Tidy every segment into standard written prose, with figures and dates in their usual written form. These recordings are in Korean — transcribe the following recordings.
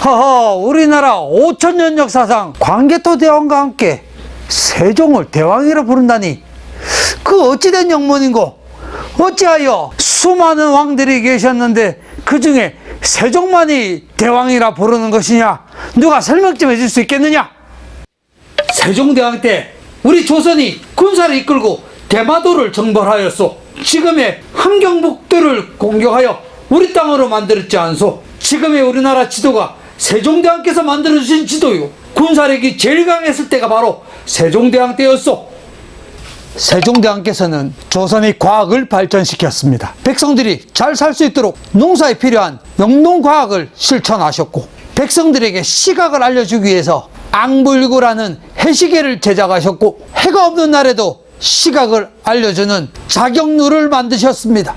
허허, 우리나라 5천년 역사상 광개토 대왕과 함께 세종을 대왕이라 부른다니, 그 어찌된 영문인고? 어찌하여 수많은 왕들이 계셨는데 그 중에 세종만이 대왕이라 부르는 것이냐? 누가 설명 좀 해줄 수 있겠느냐? 세종대왕 때 우리 조선이 군사를 이끌고 대마도를 정벌하였소. 지금의 함경북도를 공격하여 우리 땅으로 만들었지 않소. 지금의 우리나라 지도가 세종대왕께서 만들어주신 지도요. 군사력이 제일 강했을 때가 바로 세종대왕 때였소. 세종대왕께서는 조선의 과학을 발전시켰습니다. 백성들이 잘 살 수 있도록 농사에 필요한 영농과학을 실천하셨고, 백성들에게 시각을 알려주기 위해서 앙불구라는 해시계를 제작하셨고, 해가 없는 날에도 시각을 알려주는 자경루를 만드셨습니다.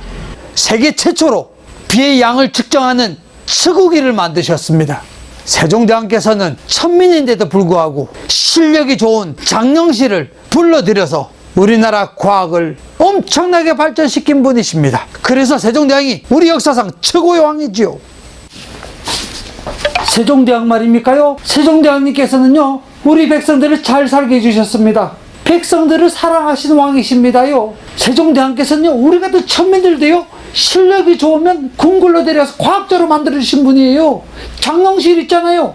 세계 최초로 비의 양을 측정하는 측우기를 만드셨습니다. 세종대왕께서는 천민인데도 불구하고 실력이 좋은 장영실을 불러들여서 우리나라 과학을 엄청나게 발전시킨 분이십니다. 그래서 세종대왕이 우리 역사상 최고의 왕이지요. 세종대왕 말입니까요? 세종대왕님께서는요, 우리 백성들을 잘 살게 해주셨습니다. 백성들을 사랑하시는 왕이십니다요. 세종대왕께서는요, 우리 같은 천민들도요, 실력이 좋으면 궁굴로 데려서 과학자로 만들어주신 분이에요. 장영실 있잖아요.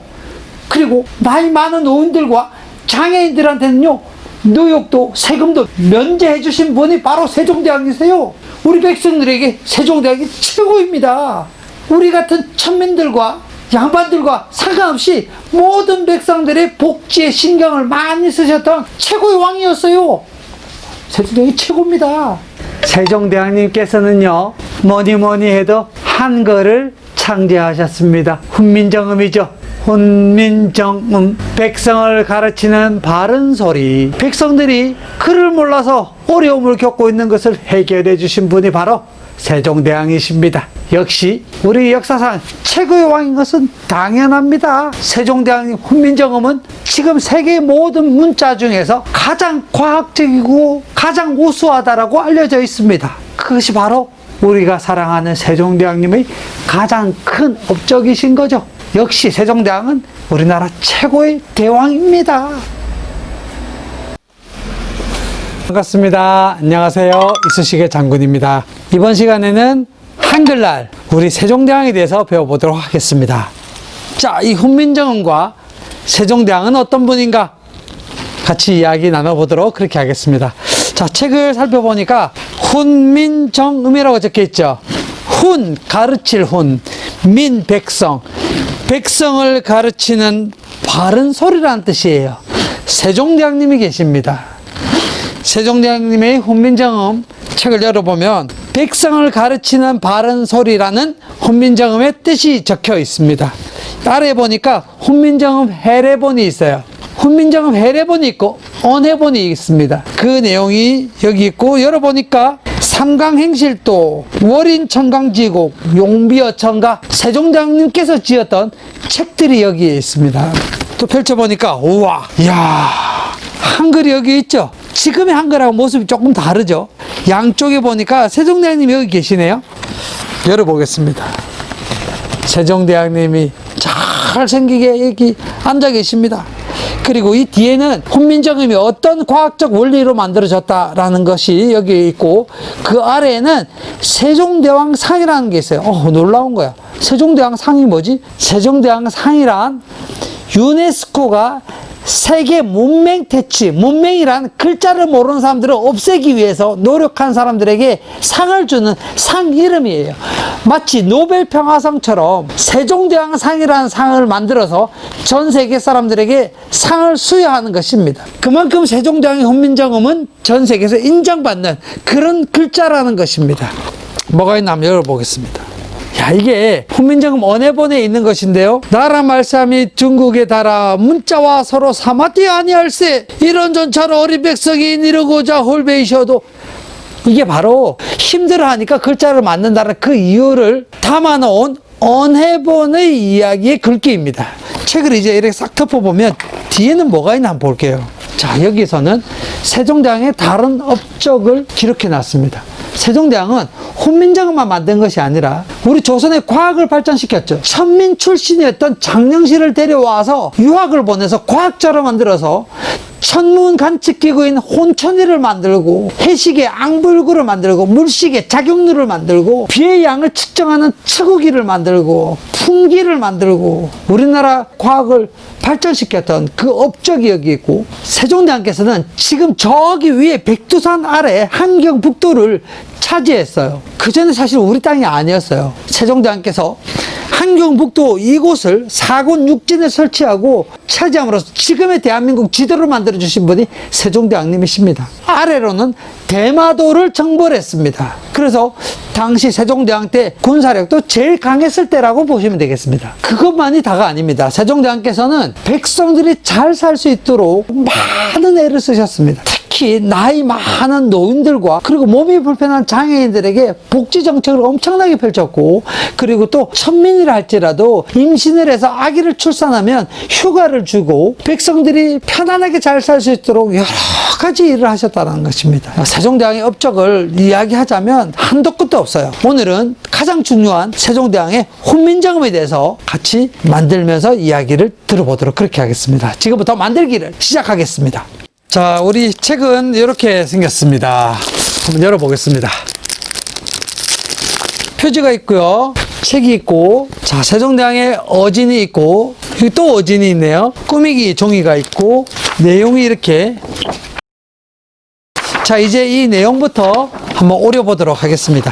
그리고 나이 많은 노인들과 장애인들한테는요, 노역도 세금도 면제해 주신 분이 바로 세종대왕이세요. 우리 백성들에게 세종대왕이 최고입니다. 우리 같은 천민들과 양반들과 상관없이 모든 백성들의 복지에 신경을 많이 쓰셨던 최고의 왕이었어요. 세종대왕이 최고입니다. 세종대왕님께서는요, 뭐니 해도 한글을 창제하셨습니다. 훈민정음이죠. 훈민정음, 백성을 가르치는 바른 소리. 백성들이 글을 몰라서 어려움을 겪고 있는 것을 해결해 주신 분이 바로 세종대왕이십니다. 역시 우리 역사상 최고의 왕인 것은 당연합니다. 세종대왕님 훈민정음은 지금 세계 모든 문자 중에서 가장 과학적이고 가장 우수하다라고 알려져 있습니다. 그것이 바로 우리가 사랑하는 세종대왕님의 가장 큰 업적이신 거죠. 역시 세종대왕은 우리나라 최고의 대왕입니다. 반갑습니다. 안녕하세요. 이쑤시개 장군입니다. 이번 시간에는 한글날 우리 세종대왕에 대해서 배워보도록 하겠습니다. 자, 이 훈민정음과 세종대왕은 어떤 분인가? 같이 이야기 나눠보도록 그렇게 하겠습니다. 자, 책을 살펴보니까 훈민정음이라고 적혀있죠. 훈, 가르칠 훈, 민, 백성. 백성을 가르치는 바른 소리라는 뜻이에요. 세종대왕님이 계십니다. 세종대왕님의 훈민정음 책을 열어보면 백성을 가르치는 바른 소리라는 훈민정음의 뜻이 적혀 있습니다. 아래에 보니까 훈민정음 해례본이 있어요. 훈민정음 해례본이 있고 언해본이 있습니다. 그 내용이 여기 있고, 열어보니까 삼강행실도, 월인천강지곡, 용비어천가, 세종대왕님께서 지었던 책들이 여기에 있습니다. 또 펼쳐보니까 우와, 이야, 한글이 여기 있죠. 지금의 한글하고 모습이 조금 다르죠. 양쪽에 보니까 세종대왕님이 여기 계시네요. 열어보겠습니다. 세종대왕님이 잘생기게 여기 앉아 계십니다. 그리고 이 뒤에는 훈민정음이 어떤 과학적 원리로 만들어졌다라는 것이 여기 있고, 그 아래에는 세종대왕 상이라는 게 있어요. 놀라운 거야. 세종대왕 상이 뭐지? 세종대왕 상이란 유네스코가 세계 문맹태치, 문맹이란 글자를 모르는 사람들을 없애기 위해서 노력한 사람들에게 상을 주는 상 이름이에요. 마치 노벨평화상처럼 세종대왕 상이라는 상을 만들어서 전 세계 사람들에게 상을 수여하는 것입니다. 그만큼 세종대왕의 훈민정음은 전 세계에서 인정받는 그런 글자라는 것입니다. 뭐가 있나 한번 열어보겠습니다. 야, 이게 훈민정음 언해본에 있는 것인데요. 나라 말싸미 중국에 달아 문자와 서로 사마띠 아니할세, 이런 전차로 어린 백성이 이르고자 홀베이셔도, 이게 바로 힘들어하니까 글자를 만든다는 그 이유를 담아놓은 언해본의 이야기의 글귀입니다. 책을 이제 이렇게 싹 덮어보면 뒤에는 뭐가 있나 한번 볼게요. 자, 여기서는 세종대왕의 다른 업적을 기록해 놨습니다. 세종대왕은 훈민정음만 만든 것이 아니라 우리 조선의 과학을 발전시켰죠. 천민 출신이었던 장영실을 데려와서 유학을 보내서 과학자로 만들어서 천문 관측기구인 혼천이를 만들고, 해식의 앙불구를 만들고, 물식의 작용률을 만들고, 비의 양을 측정하는 측우기를 만들고, 풍기를 만들고, 우리나라 과학을 발전시켰던 그 업적이 여기 있고, 세종대왕께서는 지금 저기 위에 백두산 아래 한경북도를 차지했어요. 그 전에 사실 우리 땅이 아니었어요. 세종대왕께서 한경북도 이곳을 4군 육진에 설치하고 차지함으로써 지금의 대한민국 지도를 만들어주신 분이 세종대왕님이십니다. 아래로는 대마도를 정벌했습니다. 그래서 당시 세종대왕 때 군사력도 제일 강했을 때라고 보시면 되겠습니다. 그것만이 다가 아닙니다. 세종대왕께서는 백성들이 잘 살 수 있도록 많은 애를 쓰셨습니다. 특히 나이 많은 노인들과 그리고 몸이 불편한 장애인들에게 복지 정책을 엄청나게 펼쳤고, 그리고 또 천민이라 할지라도 임신을 해서 아기를 출산하면 휴가를 주고 백성들이 편안하게 잘 살 수 있도록 여러 가지 일을 하셨다는 것입니다. 세종대왕의 업적을 이야기하자면 한도 끝도 없어요. 오늘은 가장 중요한 세종대왕의 훈민정음에 대해서 같이 만들면서 이야기를 들어보도록 그렇게 하겠습니다. 지금부터 만들기를 시작하겠습니다. 자, 우리 책은 이렇게 생겼습니다. 한번 열어보겠습니다. 표지가 있고요. 책이 있고, 자, 세종대왕의 어진이 있고, 여기 또 어진이 있네요. 꾸미기 종이가 있고, 내용이 이렇게. 자, 이제 이 내용부터 한번 오려보도록 하겠습니다.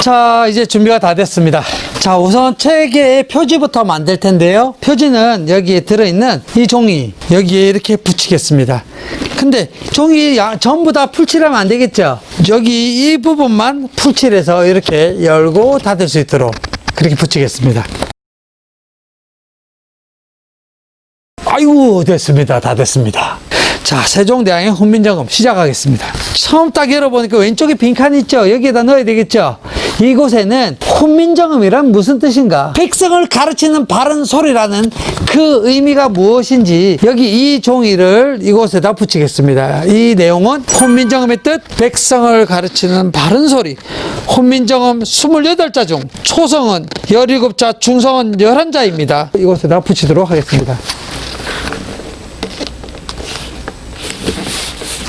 자, 이제 준비가 다 됐습니다. 자, 우선 책의 표지부터 만들 텐데요. 표지는 여기에 들어있는 이 종이 여기에 이렇게 붙이겠습니다. 근데 종이 전부 다 풀칠하면 안 되겠죠? 여기 이 부분만 풀칠해서 이렇게 열고 닫을 수 있도록 그렇게 붙이겠습니다. 아이고, 됐습니다. 다 됐습니다. 자, 세종대왕의 훈민정음 시작하겠습니다. 처음 딱 열어보니까 왼쪽에 빈칸이 있죠? 여기에다 넣어야 되겠죠? 이곳에는 훈민정음이란 무슨 뜻인가? 백성을 가르치는 바른 소리라는 그 의미가 무엇인지 여기 이 종이를 이곳에다 붙이겠습니다. 이 내용은 훈민정음의 뜻, 백성을 가르치는 바른 소리. 훈민정음 28자 중 초성은 17자, 중성은 11자입니다. 이곳에다 붙이도록 하겠습니다.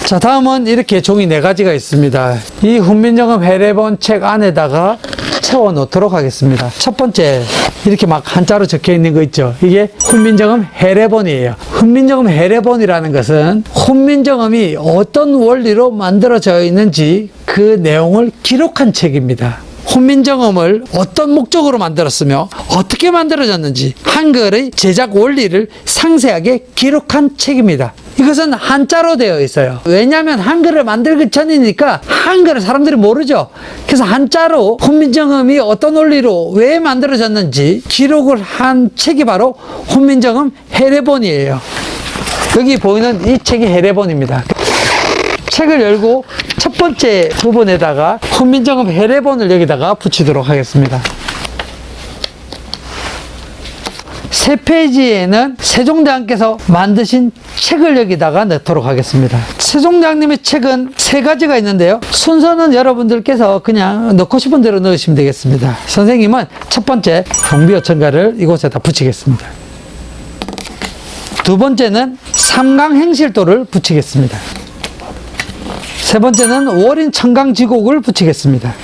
자, 다음은 이렇게 종이 4가지가 있습니다. 이 훈민정음 해례본 책 안에다가 채워 놓도록 하겠습니다. 첫 번째, 이렇게 막 한자로 적혀 있는 거 있죠? 이게 훈민정음 해례본이에요. 훈민정음 해례본이라는 것은 훈민정음이 어떤 원리로 만들어져 있는지 그 내용을 기록한 책입니다. 훈민정음을 어떤 목적으로 만들었으며 어떻게 만들어졌는지 한글의 제작 원리를 상세하게 기록한 책입니다. 이것은 한자로 되어 있어요. 왜냐하면 한글을 만들기 전이니까 한글을 사람들이 모르죠. 그래서 한자로 훈민정음이 어떤 원리로 왜 만들어졌는지 기록을 한 책이 바로 훈민정음 해례본이에요. 여기 보이는 이 책이 해례본입니다. 책을 열고 첫 번째 부분에다가 훈민정음 해례본을 여기다가 붙이도록 하겠습니다. 세 페이지에는 세종대왕께서 만드신 책을 여기다가 넣도록 하겠습니다. 세종대왕님의 책은 3가지가 있는데요. 순서는 여러분들께서 그냥 넣고 싶은 대로 넣으시면 되겠습니다. 선생님은 첫 번째 경비어천가를 이곳에다 붙이겠습니다. 두 번째는 삼강행실도를 붙이겠습니다. 세 번째는 월인천강지곡을 붙이겠습니다.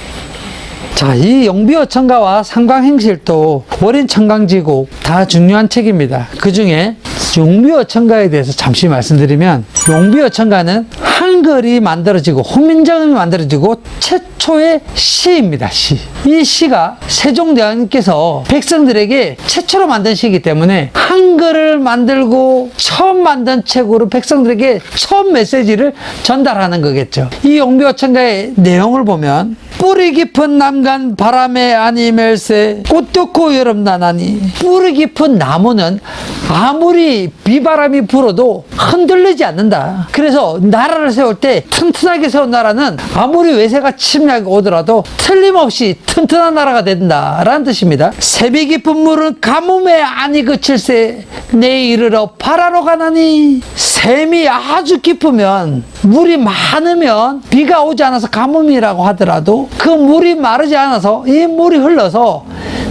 자, 이 용비어천가와 삼강행실도, 월인천강지곡 다 중요한 책입니다. 그 중에 용비어천가에 대해서 잠시 말씀드리면, 용비어천가는 한글이 만들어지고 훈민정음이 만들어지고 최초의 시입니다. 시. 이 시가 세종대왕님께서 백성들에게 최초로 만든 시이기 때문에 한글을 만들고 처음 만든 책으로 백성들에게 처음 메시지를 전달하는 거겠죠. 이 용비어천가의 내용을 보면 뿌리 깊은 남간 바람에 아니멜세 꽃 떴고 여름 나나니, 뿌리 깊은 나무는 아무리 비바람이 불어도 흔들리지 않는다. 그래서 나라를 세울 때 튼튼하게 세운 나라는 아무리 외세가 침략이 오더라도 틀림없이 튼튼한 나라가 된다라는 뜻입니다. 세비 깊은 물은 가뭄에 아니 그칠세 내 이르러 바라로 가나니, 샘이 아주 깊으면 물이 많으면 비가 오지 않아서 가뭄이라고 하더라도 그 물이 마르지 않아서 이 물이 흘러서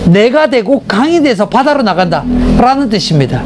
내가 되고 강이 돼서 바다로 나간다 라는 뜻입니다.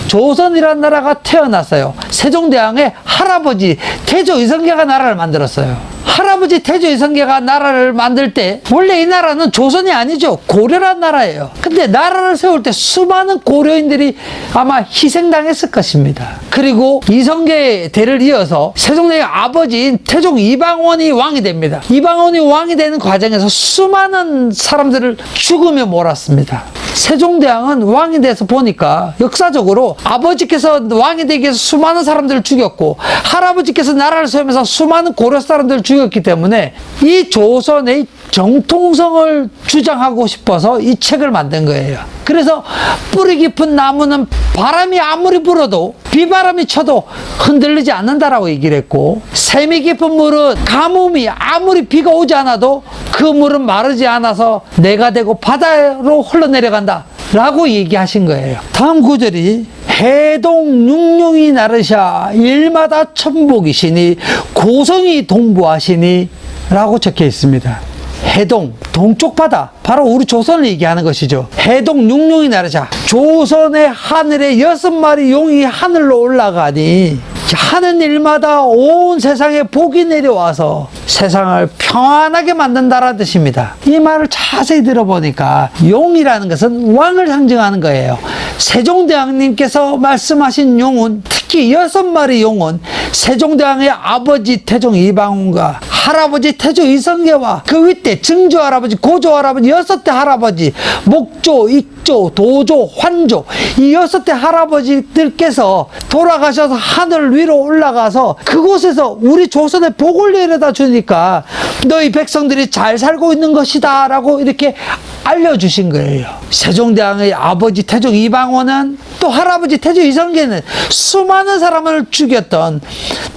조선이라는 나라가 태어났어요. 세종대왕의 할아버지 태조 이성계가 나라를 만들었어요. 할아버지 태조 이성계가 나라를 만들 때 원래 이 나라는 조선이 아니죠. 고려란 나라예요. 근데 나라를 세울 때 수많은 고려인들이 아마 희생당했을 것입니다. 그리고 이성계의 대를 이어서 세종대왕의 아버지인 태종 이방원이 왕이 됩니다. 이방원이 왕이 되는 과정에서 수많은 사람들을 죽음에 몰았습니다. 세종대왕은 왕이 돼서 보니까 역사적으로 아버지께서 왕이 되기 위해서 수많은 사람들을 죽였고 할아버지께서 나라를 세우면서 수많은 고려 사람들을 죽였기 때문에 이 조선의 정통성을 주장하고 싶어서 이 책을 만든 거예요. 그래서 뿌리 깊은 나무는 바람이 아무리 불어도 비바람이 쳐도 흔들리지 않는다라고 얘기를 했고, 샘이 깊은 물은 가뭄이 아무리 비가 오지 않아도 그 물은 마르지 않아서 내가 되고 바다로 흘러내려간다 라고 얘기하신 거예요. 다음 구절이 해동 육룡이 나르샤 일마다 천복이시니 고성이 동부하시니 라고 적혀 있습니다. 해동, 동쪽 바다, 바로 우리 조선을 얘기하는 것이죠. 해동 육룡이 나르샤, 조선의 하늘에 6마리 용이 하늘로 올라가니 하는 일마다 온 세상에 복이 내려와서 세상을 평안하게 만든다라는 뜻입니다. 이 말을 자세히 들어보니까 용이라는 것은 왕을 상징하는 거예요. 세종대왕님께서 말씀하신 용은, 특히 6마리 용은 세종대왕의 아버지 태종 이방원과 할아버지 태조 이성계와 그 윗대 증조 할아버지, 고조 할아버지, 6대 할아버지, 목조, 익조, 도조, 환조, 이 6대 할아버지들께서 돌아가셔서 하늘 위로 올라가서 그곳에서 우리 조선에 복을 내려다 주니까 너희 백성들이 잘 살고 있는 것이다 라고 이렇게 알려주신 거예요. 세종대왕의 아버지 태종 이방원은, 또 할아버지 태조 이성계는 수많은 사람을 죽였던,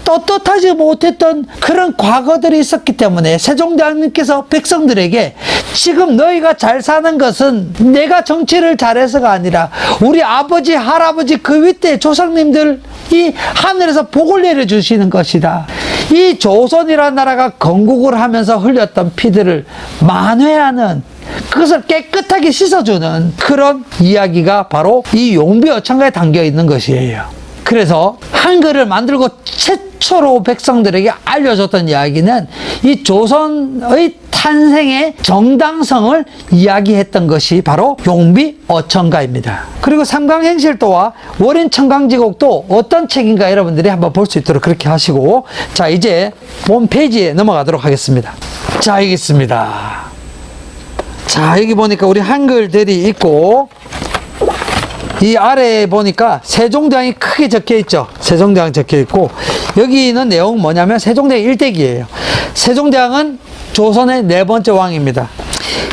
떳떳하지 못했던 그런 과거들이 있었기 때문에 세종대왕님께서 백성들에게 지금 너희가 잘 사는 것은 내가 정치를 잘해서가 아니라 우리 아버지 할아버지 그 윗대 조상님들이 하늘에서 복을 내려주시는 것이다. 이 조선이라는 나라가 건국을 하면서 흘렸던 피들을 만회하는, 그것을 깨끗하게 씻어주는 그런 이야기가 바로 이 용비어천가에 담겨 있는 것이에요. 그래서 한글을 만들고 최초로 백성들에게 알려줬던 이야기는 이 조선의 탄생의 정당성을 이야기했던 것이 바로 용비어천가입니다. 그리고 삼강행실도와 월인천강지곡도 어떤 책인가 여러분들이 한번 볼 수 있도록 그렇게 하시고, 자 이제 본 페이지에 넘어가도록 하겠습니다. 자 여기 있습니다. 자 여기 보니까 우리 한글들이 있고, 이 아래에 보니까 세종대왕이 크게 적혀 있죠. 세종대왕 적혀 있고, 여기는 내용은 뭐냐면 세종대왕 일대기예요. 세종대왕은 조선의 4번째 왕입니다.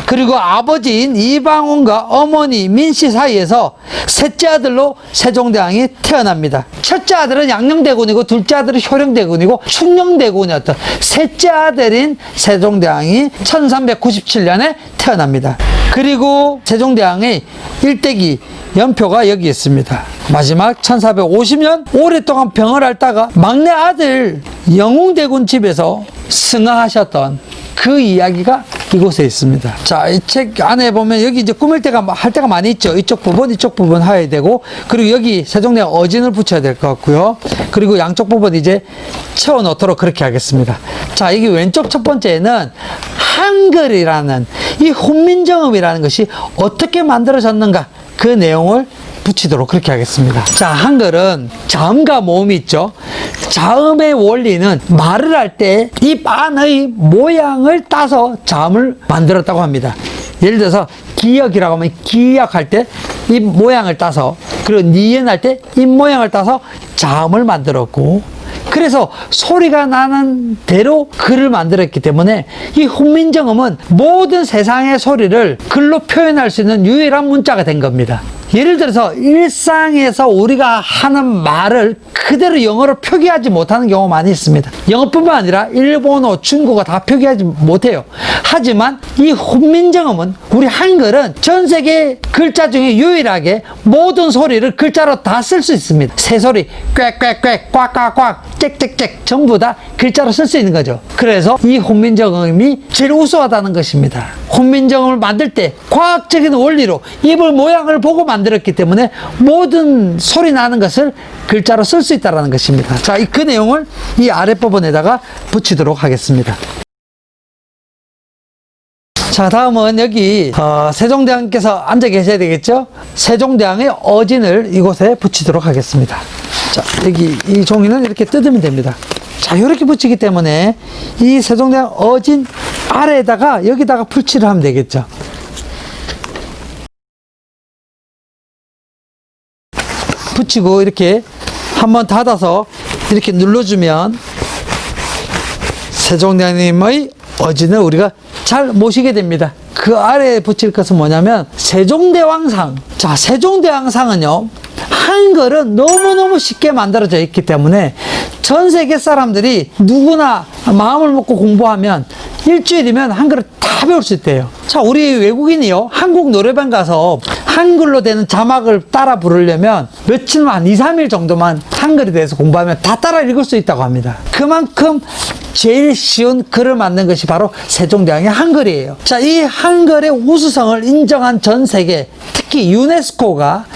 그리고 아버지인 이방원과 어머니 민씨 사이에서 셋째 아들로 세종대왕이 태어납니다. 첫째 아들은 양녕대군이고 둘째 아들은 효령대군이고 충녕대군이었던 셋째 아들인 세종대왕이 1397년에 태어납니다. 그리고 세종대왕의 일대기 연표가 여기 있습니다. 마지막 1450년 오랫동안 병을 앓다가 막내 아들 영웅대군 집에서 승하하셨던 그 이야기가 이곳에 있습니다. 자, 이 책 안에 보면 여기 이제 꾸밀 때가 할 때가 많이 있죠. 이쪽 부분 해야 되고, 그리고 여기 세종대왕 어진을 붙여야 될 것 같고요. 그리고 양쪽 부분 이제 채워 넣도록 그렇게 하겠습니다. 자, 여기 왼쪽 첫 번째는 한글이라는 이 훈민정음이라는 것이 어떻게 만들어졌는가, 그 내용을 붙이도록 그렇게 하겠습니다. 자, 한글은 자음과 모음이 있죠. 자음의 원리는 말을 할 때 입 안의 모양을 따서 자음을 만들었다고 합니다. 예를 들어서 기역이라고 하면 기역할 때 입 모양을 따서, 그리고 니은할 때 입 모양을 따서 자음을 만들었고, 그래서 소리가 나는 대로 글을 만들었기 때문에 이 훈민정음은 모든 세상의 소리를 글로 표현할 수 있는 유일한 문자가 된 겁니다. 예를 들어서 일상에서 우리가 하는 말을 그대로 영어로 표기하지 못하는 경우가 많이 있습니다. 영어뿐만 아니라 일본어, 중국어 다 표기하지 못해요. 하지만 이 훈민정음은, 우리 한글은 전 세계 글자 중에 유일하게 모든 소리를 글자로 다 쓸 수 있습니다. 새소리, 꽥꽥꽥, 꽉꽉꽉, 짹짹짹 전부 다 글자로 쓸 수 있는 거죠. 그래서 이 훈민정음이 제일 우수하다는 것입니다. 훈민정음을 만들 때 과학적인 원리로 입을 모양을 보고 만들었기 때문에 모든 소리 나는 것을 글자로 쓸 수 있다는 것입니다. 자, 그 내용을 이 아래 부분에다가 붙이도록 하겠습니다. 자, 다음은 여기 세종대왕께서 앉아 계셔야 되겠죠? 세종대왕의 어진을 이곳에 붙이도록 하겠습니다. 자, 여기 이 종이는 이렇게 뜯으면 됩니다. 자, 이렇게 붙이기 때문에 이 세종대왕 어진 아래에다가 여기다가 풀칠을 하면 되겠죠. 붙이고 이렇게 한번 닫아서 이렇게 눌러주면 세종대왕님의 어진을 우리가 잘 모시게 됩니다. 그 아래에 붙일 것은 뭐냐면 세종대왕상. 자, 세종대왕상은요, 한글은 너무너무 쉽게 만들어져 있기 때문에 전 세계 사람들이 누구나 마음을 먹고 공부하면 일주일이면 한글을 다 배울 수 있대요. 자, 우리 외국인이요, 한국 노래방 가서 한글로 되는 자막을 따라 부르려면 며칠만, 한 2, 3일 정도만 한글에 대해서 공부하면 다 따라 읽을 수 있다고 합니다. 그만큼 제일 쉬운 글을 만든 것이 바로 세종대왕의 한글이에요. 자, 이 한글의 우수성을 인정한 전 세계, 특히 유네스코가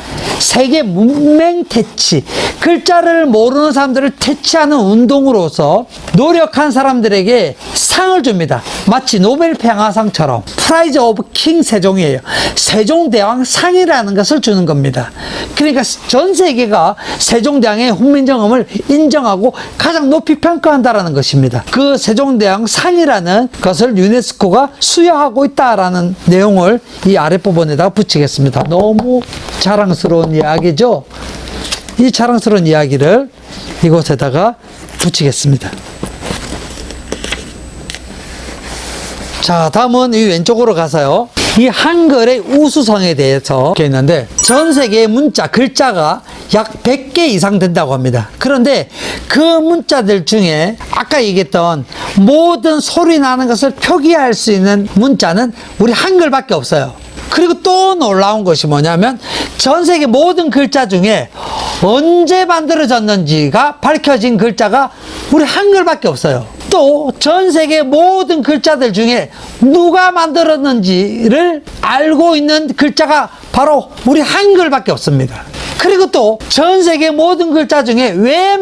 세계 문맹 퇴치, 글자를 모르는 사람들을 퇴치하는 운동으로서 노력한 사람들에게 상을 줍니다. 마치 노벨 평화상처럼 프라이즈 오브 킹 세종이에요. 세종대왕 상이라는 것을 주는 겁니다. 그러니까 전 세계가 세종대왕의 훈민정음을 인정하고 가장 높이 평가한다라는 것입니다. 그 세종대왕 상이라는 것을 유네스코가 수여하고 있다라는 내용을 이 아랫부분에다가 붙이겠습니다. 너무 자랑스러운 이야기죠. 이 자랑스러운 이야기를 이곳에다가 붙이겠습니다. 자, 다음은 이 왼쪽으로 가서요, 이 한글의 우수성에 대해서 있는데, 전 세계의 문자, 글자가 약 100개 이상 된다고 합니다. 그런데 그 문자들 중에 아까 얘기했던 모든 소리 나는 것을 표기할 수 있는 문자는 우리 한글밖에 없어요. 그리고 또 놀라운 것이 뭐냐면 전 세계 모든 글자 중에 언제 만들어졌는지가 밝혀진 글자가 우리 한글밖에 없어요. 또 전 세계 모든 글자들 중에 누가 만들었는지를 알고 있는 글자가 바로 우리 한글밖에 없습니다. 그리고 또 전 세계 모든 글자 중에 왜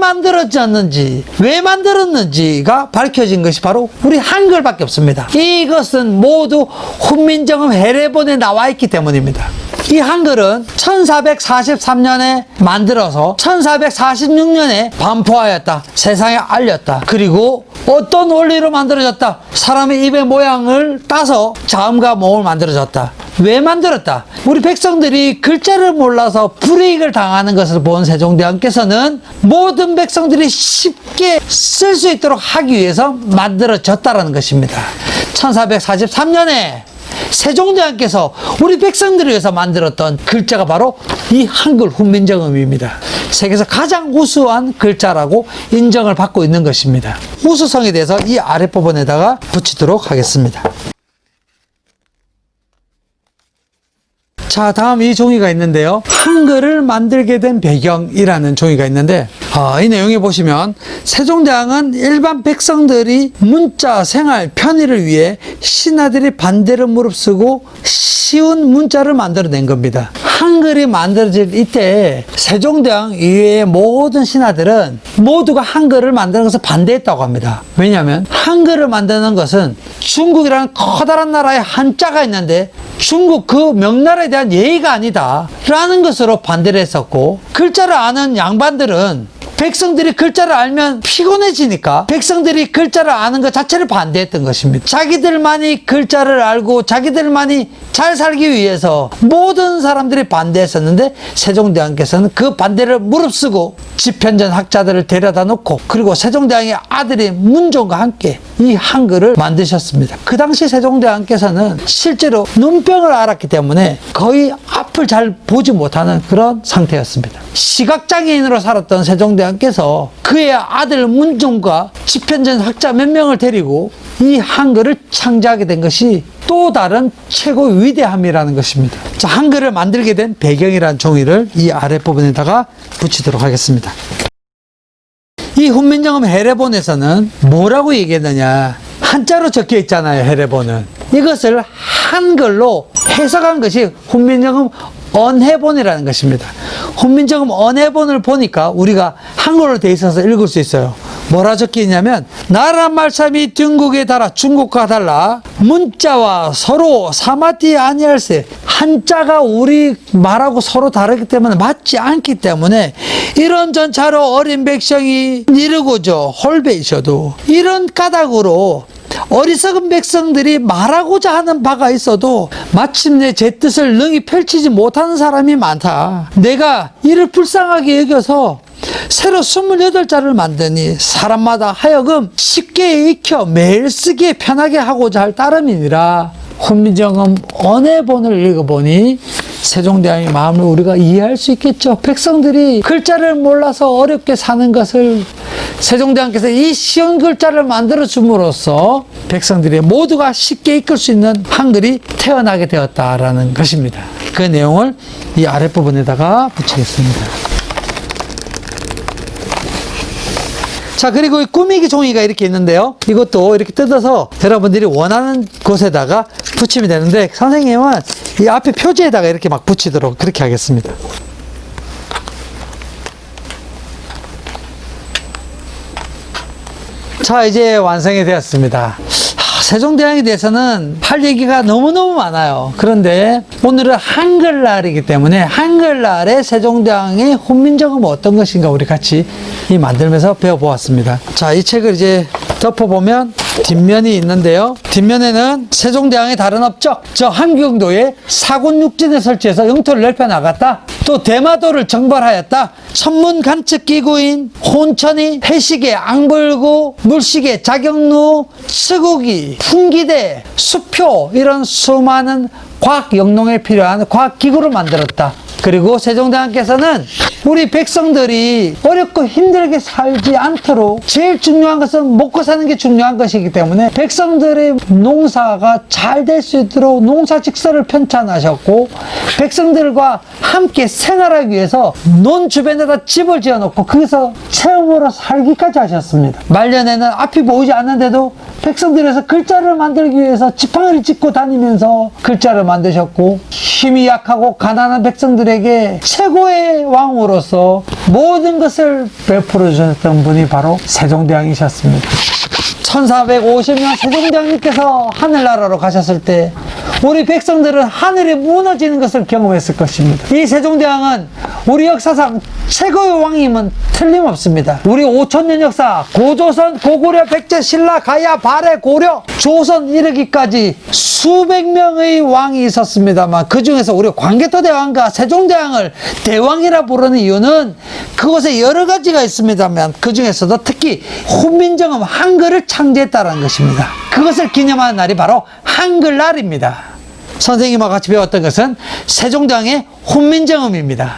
만들었는지가 밝혀진 것이 바로 우리 한글밖에 없습니다. 이것은 모두 훈민정음 해례본에 나와 있기 때문입니다. 이 한글은 1443년에 만들어서 1446년에 반포하였다. 세상에 알렸다. 그리고 어떤 원리로 만들어졌다. 사람의 입의 모양을 따서 자음과 모음을 만들어졌다. 왜 만들었다? 우리 백성들이 글자를 몰라서 불이익을 당하는 것을 본 세종대왕께서는 모든 백성들이 쉽게 쓸 수 있도록 하기 위해서 만들어졌다는 것입니다. 1443년에 세종대왕께서 우리 백성들을 위해서 만들었던 글자가 바로 이 한글 훈민정음입니다. 세계에서 가장 우수한 글자라고 인정을 받고 있는 것입니다. 우수성에 대해서 이 아랫부분에다가 붙이도록 하겠습니다. 자, 다음 이 종이가 있는데요, 한글을 만들게 된 배경이라는 종이가 있는데, 이 내용에 보시면 세종대왕은 일반 백성들이 문자 생활 편의를 위해 신하들이 반대를 무릅쓰고 쉬운 문자를 만들어낸 겁니다. 한글이 만들어질 이때 세종대왕 이외의 모든 신하들은 모두가 한글을 만드는 것을 반대했다고 합니다. 왜냐하면 한글을 만드는 것은 중국이라는 커다란 나라에 한자가 있는데 중국 그 명나라에 대한 예의가 아니다 라는 것으로 반대를 했었고, 글자를 아는 양반들은 백성들이 글자를 알면 피곤해지니까 백성들이 글자를 아는 것 자체를 반대했던 것입니다. 자기들만이 글자를 알고 자기들만이 잘 살기 위해서 모든 사람들이 반대했었는데 세종대왕께서는 그 반대를 무릅쓰고 집현전 학자들을 데려다 놓고 그리고 세종대왕의 아들인 문종과 함께 이 한글을 만드셨습니다. 그 당시 세종대왕께서는 실제로 눈병을 앓았기 때문에 거의 앞을 잘 보지 못하는 그런 상태였습니다. 시각장애인으로 살았던 세종대왕께서 그의 아들 문종과 집현전 학자 몇 명을 데리고 이 한글을 창제하게 된 것이 또 다른 최고 위대함이라는 것입니다. 자, 한글을 만들게 된 배경이라는 종이를 이 아랫부분에다가 붙이도록 하겠습니다. 이 훈민정음 해례본에서는 뭐라고 얘기했느냐, 한자로 적혀 있잖아요. 해례본은 이것을 한글로 해석한 것이 훈민정음 언해본이라는 것입니다. 훈민정음 언해본을 보니까 우리가 한글로 돼 있어서 읽을 수 있어요. 뭐라 적혀 있냐면 나라 말씀이 중국에 달아 중국과 달라 문자와 서로 사마티 아니할세. 한자가 우리 말하고 서로 다르기 때문에 맞지 않기 때문에 이런 전차로 어린 백성이 이르고저 홀배이셔도 이런 까닭으로 어리석은 백성들이 말하고자 하는 바가 있어도 마침내 제 뜻을 능히 펼치지 못하는 사람이 많다. 내가 이를 불쌍하게 여겨서 새로 28자를 만드니 사람마다 하여금 쉽게 익혀 매일 쓰기에 편하게 하고자 할 따름이니라. 훈민정음 언해본을 읽어보니 세종대왕의 마음을 우리가 이해할 수 있겠죠. 백성들이 글자를 몰라서 어렵게 사는 것을 세종대왕께서 이 쉬운 글자를 만들어 줌으로써 백성들이 모두가 쉽게 읽을 수 있는 한글이 태어나게 되었다라는 것입니다. 그 내용을 이 아랫부분에다가 붙이겠습니다. 자, 그리고 이 꾸미기 종이가 이렇게 있는데요. 이것도 이렇게 뜯어서 여러분들이 원하는 곳에다가 붙이면 되는데 선생님은 이 앞에 표지에다가 이렇게 막 붙이도록 그렇게 하겠습니다. 자, 이제 완성이 되었습니다. 세종대왕에 대해서는 할 얘기가 너무너무 많아요. 그런데 오늘은 한글날이기 때문에 한글날의 세종대왕의 훈민정음은 어떤 것인가 우리 같이 만들면서 배워보았습니다. 자, 이 책을 이제 덮어보면 뒷면이 있는데요. 뒷면에는 세종대왕의 다른 업적, 저 한경도에 사군육진을 설치해서 영토를 넓혀 나갔다. 또 대마도를 정벌하였다. 천문 관측기구인 혼천이 해시계, 앙불구, 물시계, 자경루, 스구기, 풍기대, 수표 이런 수많은 과학 영농에 필요한 과학기구를 만들었다. 그리고 세종대왕께서는 우리 백성들이 어렵고 힘들게 살지 않도록 제일 중요한 것은 먹고 사는 게 중요한 것이기 때문에 백성들의 농사가 잘 될 수 있도록 농사직서를 편찬하셨고 백성들과 함께 생활하기 위해서 논 주변에다 집을 지어놓고 거기서 체험으로 살기까지 하셨습니다. 말년에는 앞이 보이지 않는데도 백성들에서 글자를 만들기 위해서 지팡이를 짚고 다니면서 글자를 만드셨고 힘이 약하고 가난한 백성들에게 최고의 왕으로서 모든 것을 베풀어 주셨던 분이 바로 세종대왕이셨습니다. 1450년 세종대왕님께서 하늘나라로 가셨을 때 우리 백성들은 하늘이 무너지는 것을 경험했을 것입니다. 이 세종대왕은 우리 역사상 최고의 왕임은 틀림없습니다. 우리 5000년 역사 고조선, 고구려, 백제, 신라, 가야, 발해, 고려, 조선 이르기까지 수백 명의 왕이 있었습니다만 그 중에서 우리 광개토대왕과 세종대왕을 대왕이라 부르는 이유는 그곳에 여러 가지가 있습니다만 그 중에서도 특히 훈민정음 한글을 창제했다는 것입니다. 그것을 기념하는 날이 바로 한글날입니다. 선생님과 같이 배웠던 것은 세종대왕의 훈민정음입니다.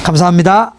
감사합니다.